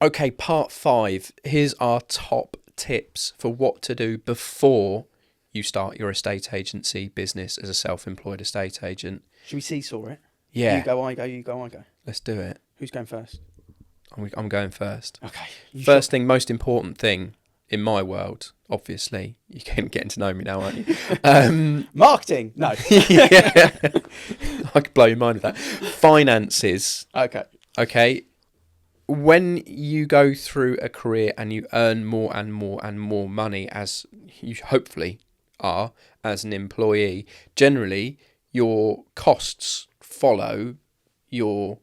Okay, part 5. Here's our top tips for what to do before you start your estate agency business as a self-employed estate agent. Should we seesaw it? Yeah. You go, I go, you go, I go. Let's do it. Who's going first? I'm going first. Okay. First thing, most important thing in my world, obviously, you're getting to know me now, aren't you? Marketing? No. Yeah. I could blow your mind with that. Finances. Okay. Okay. When you go through a career and you earn more and more and more money, as you hopefully are as an employee, generally your costs follow your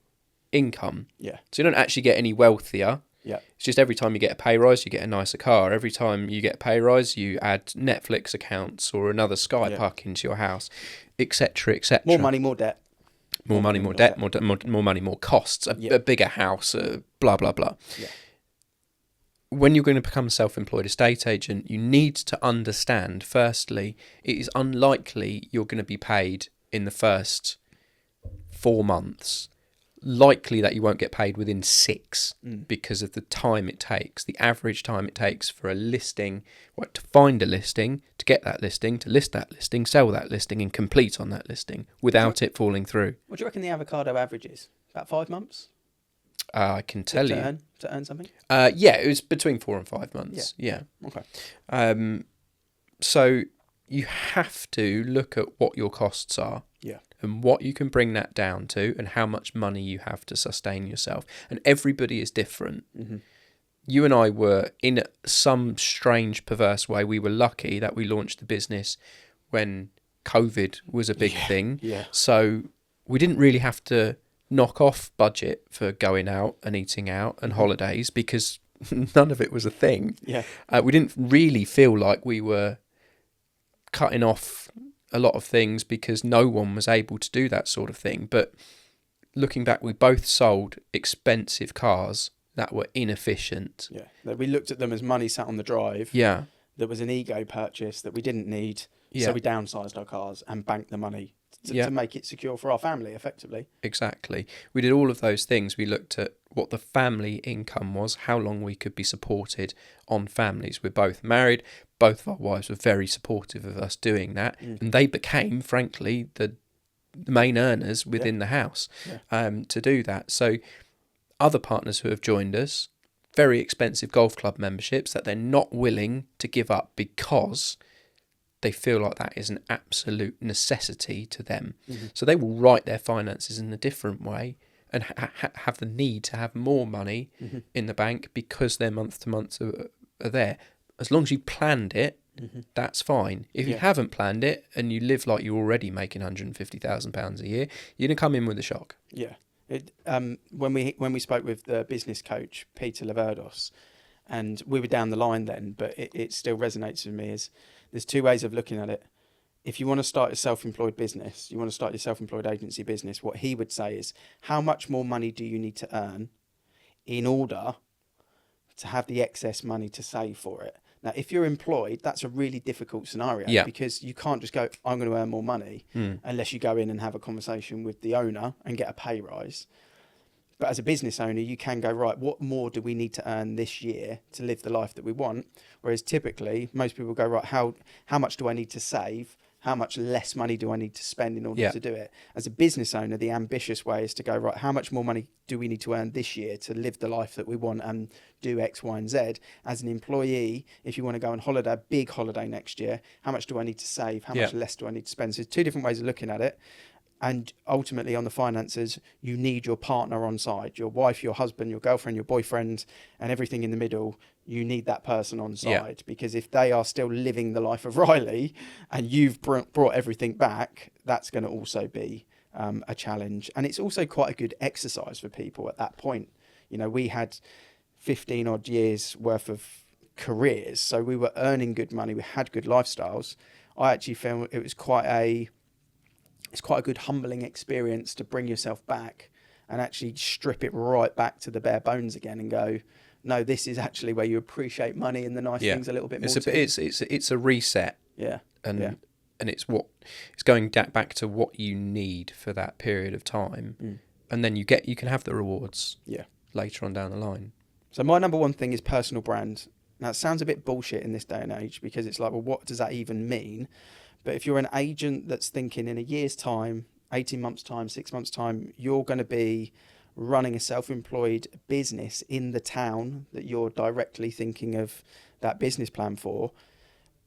income. Yeah. So you don't actually get any wealthier. Yeah. It's just every time you get a pay rise, you get a nicer car. Every time you get a pay rise, you add Netflix accounts or another Sky Puck into your house, etc., etc. More money, more debt. More money, more debt, more money, more costs, a bigger house, blah, blah, blah. Yeah. When you're going to become a self-employed estate agent, you need to understand, firstly, it is unlikely you're going to be paid in the first 4 months. Likely that you won't get paid within 6 because of the time it takes, the average time it takes for a listing, to find a listing, to get that listing, to list that listing, sell that listing and complete on that listing without it falling through. What do you reckon the avocado average is? About 5 months? I can tell you. To earn something? Yeah, it was between 4 and 5 months. Yeah. Okay. So you have to look at what your costs are. Yeah. And what you can bring that down to and how much money you have to sustain yourself. And everybody is different. Mm-hmm. You and I were, in some strange, perverse way, we were lucky that we launched the business when COVID was a big thing. Yeah. So we didn't really have to knock off budget for going out and eating out and holidays because none of it was a thing. Yeah. We didn't really feel like we were cutting off a lot of things because no one was able to do that sort of thing. But looking back, we both sold expensive cars that were inefficient. Yeah. We looked at them as money sat on the drive. Yeah. There was an ego purchase that we didn't need. So we downsized our cars and banked the money to make it secure for our family, effectively. Exactly. We did all of those things. We looked at what the family income was, how long we could be supported on families. We're both married. Both of our wives were very supportive of us doing that. And they became, frankly, the main earners within the house to do that. So other partners who have joined us, very expensive golf club memberships that they're not willing to give up because they feel like that is an absolute necessity to them. Mm-hmm. So they will write their finances in a different way and have the need to have more money in the bank because their month-to-months are there. As long as you planned it, that's fine. If you haven't planned it and you live like you're already making £150,000 a year, you're going to come in with a shock. Yeah. When we spoke with the business coach, Peter Laverdos, and we were down the line then, but it still resonates with me, is there's 2 ways of looking at it. If you want to start a self-employed business, you want to start your self-employed agency business, what he would say is, how much more money do you need to earn in order to have the excess money to save for it? Now, if you're employed, that's a really difficult scenario because you can't just go, I'm going to earn more money unless you go in and have a conversation with the owner and get a pay rise. But as a business owner, you can go, right, what more do we need to earn this year to live the life that we want? Whereas typically, most people go, right, how much do I need to save? How much less money do I need to spend in order to do it? As a business owner, the ambitious way is to go, right, how much more money do we need to earn this year to live the life that we want and do X, Y, and Z? As an employee, if you want to go on holiday, a big holiday next year, how much do I need to save? How much less do I need to spend? So there's 2 different ways of looking at it. And ultimately on the finances, you need your partner on side, your wife, your husband, your girlfriend, your boyfriend, and everything in the middle. You need that person on side because if they are still living the life of Riley and you've brought everything back, that's going to also be a challenge. And it's also quite a good exercise for people at that point. You know, we had 15 odd years worth of careers, so we were earning good money. We had good lifestyles. I actually found it was quite a good humbling experience to bring yourself back and actually strip it right back to the bare bones again and go, no, this is actually where you appreciate money and the nice things a little bit more. It's a reset. Yeah. And it's going back to what you need for that period of time. And then you can have the rewards later on down the line. So my number one thing is personal brand. Now, it sounds a bit bullshit in this day and age because it's like, well, what does that even mean? But if you're an agent that's thinking in a year's time, 18 months' time, 6 months' time, you're going to be running a self-employed business in the town that you're directly thinking of that business plan for,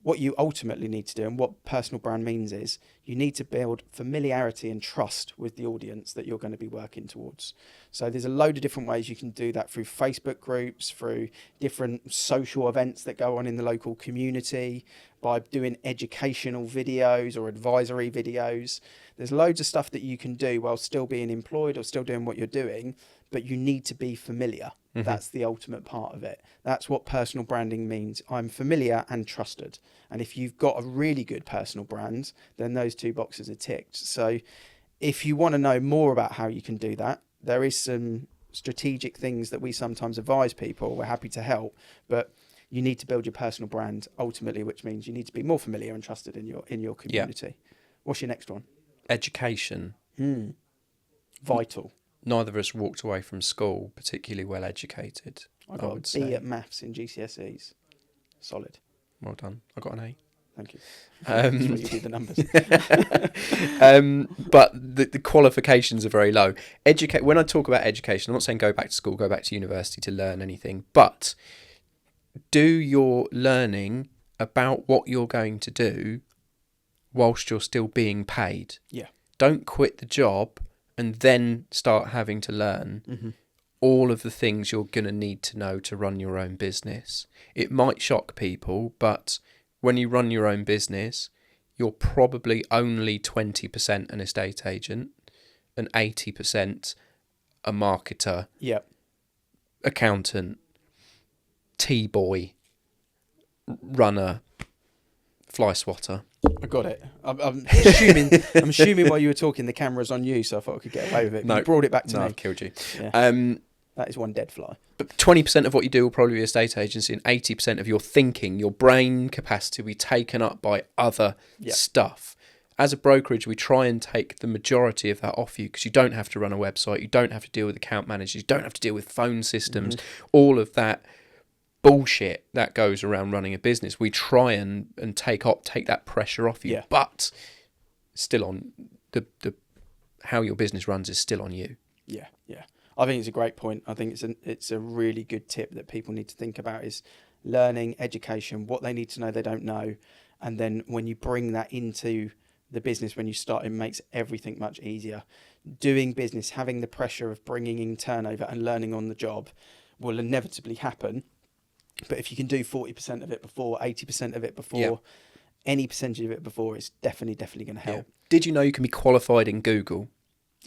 what you ultimately need to do, and what personal brand means, is you need to build familiarity and trust with the audience that you're going to be working towards. So there's a load of different ways you can do that, through Facebook groups, through different social events that go on in the local community, by doing educational videos or advisory videos. There's loads of stuff that you can do while still being employed or still doing what you're doing, but you need to be familiar. Mm-hmm. That's the ultimate part of it. That's what personal branding means. I'm familiar and trusted. And if you've got a really good personal brand, then those two boxes are ticked. So if you want to know more about how you can do that, there is some strategic things that we sometimes advise people. We're happy to help, but you need to build your personal brand ultimately, which means you need to be more familiar and trusted in your community. Yeah. What's your next one? Education. Vital. Neither of us walked away from school particularly well educated. I got a B at maths in GCSEs. Solid. Well done. I got an A. Thank you. That's where you do the numbers. But the qualifications are very low. When I talk about education, I'm not saying go back to school, go back to university to learn anything, but do your learning about what you're going to do whilst you're still being paid. Yeah. Don't quit the job and then start having to learn all of the things you're going to need to know to run your own business. It might shock people, but when you run your own business, you're probably only 20% an estate agent and 80% a marketer, accountant, tea boy, runner, fly swatter. I got it. I'm assuming while you were talking, the camera's on you, so I thought I could get away with it. No, you brought it back to me. I've killed you. Yeah. That is one dead fly. But 20% of what you do will probably be estate agency, and 80% of your thinking, your brain capacity, will be taken up by other stuff. As a brokerage, we try and take the majority of that off you, because you don't have to run a website, you don't have to deal with account managers, you don't have to deal with phone systems, all of that bullshit that goes around running a business. We try and take that pressure off you, but still on the how your business runs is still on you. Yeah. I think it's a great point. I think it's a really good tip that people need to think about, is learning, education, what they need to know they don't know, and then when you bring that into the business when you start, it makes everything much easier. Doing business, having the pressure of bringing in turnover and learning on the job will inevitably happen. But if you can do 40% of it before, 80% of it before, any percentage of it before, it's definitely going to help. Yeah. Did you know you can be qualified in Google?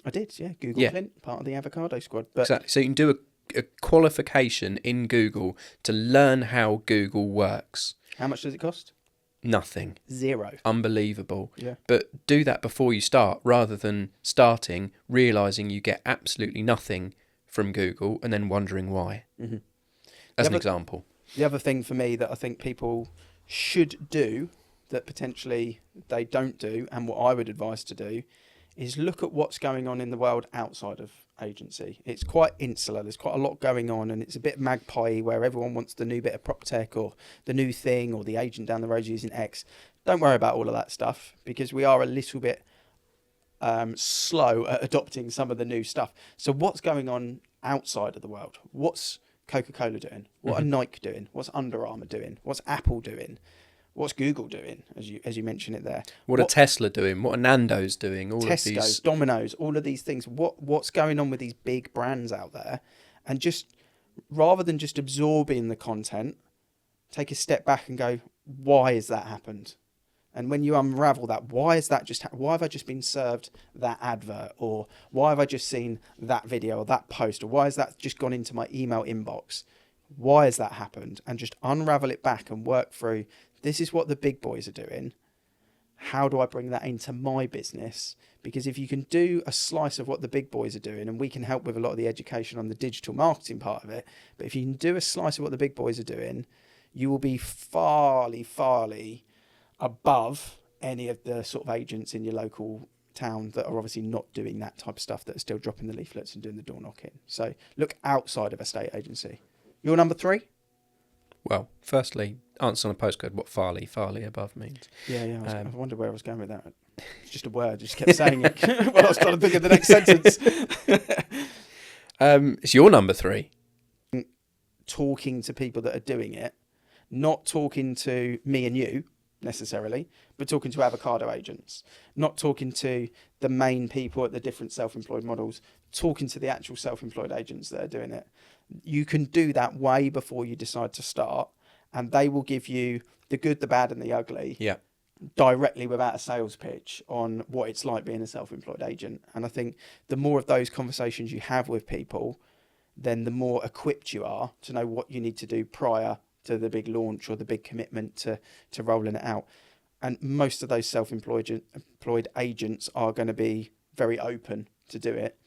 I did, Google Clint, part of the Avocado squad. But exactly. So you can do a qualification in Google to learn how Google works. How much does it cost? Nothing. 0. Unbelievable. Yeah. But do that before you start, rather than starting, realising you get absolutely nothing from Google and then wondering why. Mm-hmm. As an example. The other thing for me that I think people should do that potentially they don't do, and what I would advise to do, is look at what's going on in the world outside of agency. It's quite insular. There's quite a lot going on, and it's a bit magpie where everyone wants the new bit of prop tech or the new thing, or the agent down the road using X. Don't worry about all of that stuff, because we are a little bit slow at adopting some of the new stuff. So what's going on outside of the world? What's Coca-Cola doing? What are Nike doing? What's Under Armour doing? What's Apple doing? What's Google doing, as you mentioned it there? What are Tesla doing? What are Nando's doing? All Tesco, of these, Domino's, all of these things. What's going on with these big brands out there? And just rather than just absorbing the content, take a step back and go, why has that happened? And when you unravel that, why is that why have I just been served that advert? Or why have I just seen that video or that post? Or why has that just gone into my email inbox? Why has that happened? And just unravel it back and work through, this is what the big boys are doing. How do I bring that into my business? Because if you can do a slice of what the big boys are doing, and we can help with a lot of the education on the digital marketing part of it, but if you can do a slice of what the big boys are doing, you will be farly above any of the sort of agents in your local town that are obviously not doing that type of stuff, that are still dropping the leaflets and doing the door knocking. So look outside of a state agency. Your number 3? Well, firstly, answer on a postcode what Farley above means. Yeah. I wondered where I was going with that. It's just a word. I just kept saying it while I was trying to think of the next sentence. It's your number 3. Talking to people that are doing it, not talking to me and you necessarily, but talking to avocado agents, not talking to the main people at the different self-employed models, talking to the actual self-employed agents that are doing it. You can do that way before you decide to start, and they will give you the good, the bad, and the ugly. Yeah. Directly without a sales pitch on what it's like being a self-employed agent. And I think the more of those conversations you have with people, then the more equipped you are to know what you need to do prior to the big launch or the big commitment to rolling it out. And most of those self-employed agents are going to be very open to do it.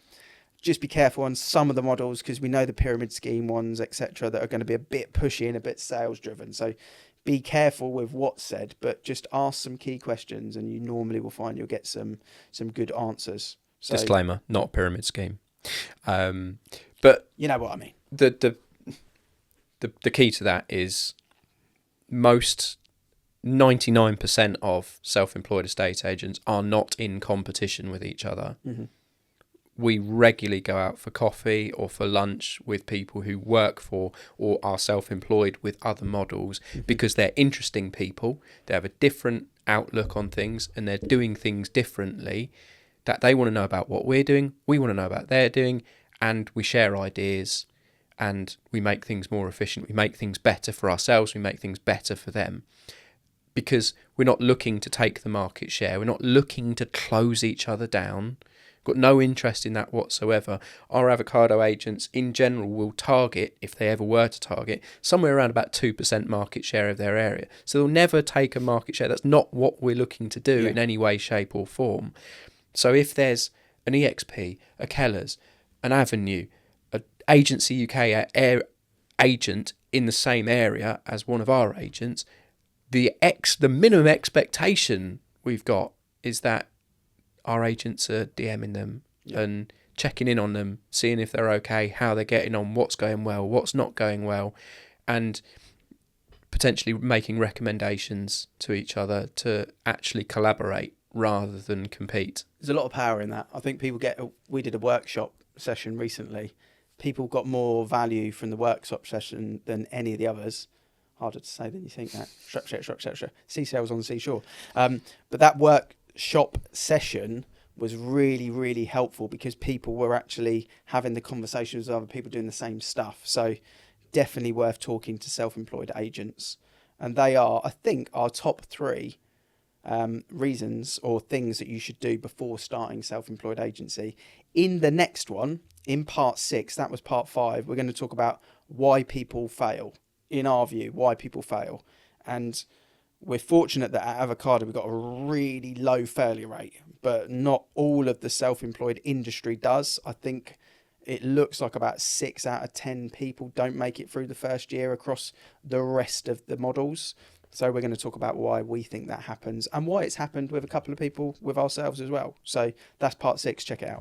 Just be careful on some of the models, because we know the pyramid scheme ones, etc., that are going to be a bit pushy and a bit sales driven. So be careful with what's said, but just ask some key questions and you normally will find you'll get some good answers. So, disclaimer, not a pyramid scheme. But you know what I mean. The key to that is most 99% of self-employed estate agents are not in competition with each other. Mm-hmm. We regularly go out for coffee or for lunch with people who work for or are self-employed with other models, because they're interesting people. They have a different outlook on things and they're doing things differently, that they want to know about what we're doing. We want to know about they're doing, and we share ideas and we make things more efficient. We make things better for ourselves. We make things better for them, because we're not looking to take the market share. We're not looking to close each other down. Got no interest in that whatsoever. Our avocado agents in general will target, if they ever were to target, somewhere around about 2% market share of their area. So they'll never take a market share. That's not what we're looking to do in any way, shape or form. So if there's an EXP, a Keller's, an Avenue, an Agency UK agent in the same area as one of our agents, the minimum expectation we've got is that our agents are DMing them and checking in on them, seeing if they're okay, how they're getting on, what's going well, what's not going well, and potentially making recommendations to each other to actually collaborate rather than compete. There's a lot of power in that. I think we did a workshop session recently. People got more value from the workshop session than any of the others. Harder to say than you think that. Structure. Seashells on the seashore. But that workshop session was really, really helpful, because people were actually having the conversations with other people doing the same stuff. So definitely worth talking to self-employed agents. And they are, I think, our top 3 reasons or things that you should do before starting self-employed agency. In the next one, in part 6, that was part 5, we're going to talk about why people fail. In our view, why people fail. And we're fortunate that at Avocado we've got a really low failure rate, but not all of the self-employed industry does. I think it looks like about 6 out of 10 people don't make it through the first year across the rest of the models. So we're going to talk about why we think that happens and why it's happened with a couple of people, with ourselves as well. So that's part 6. Check it out.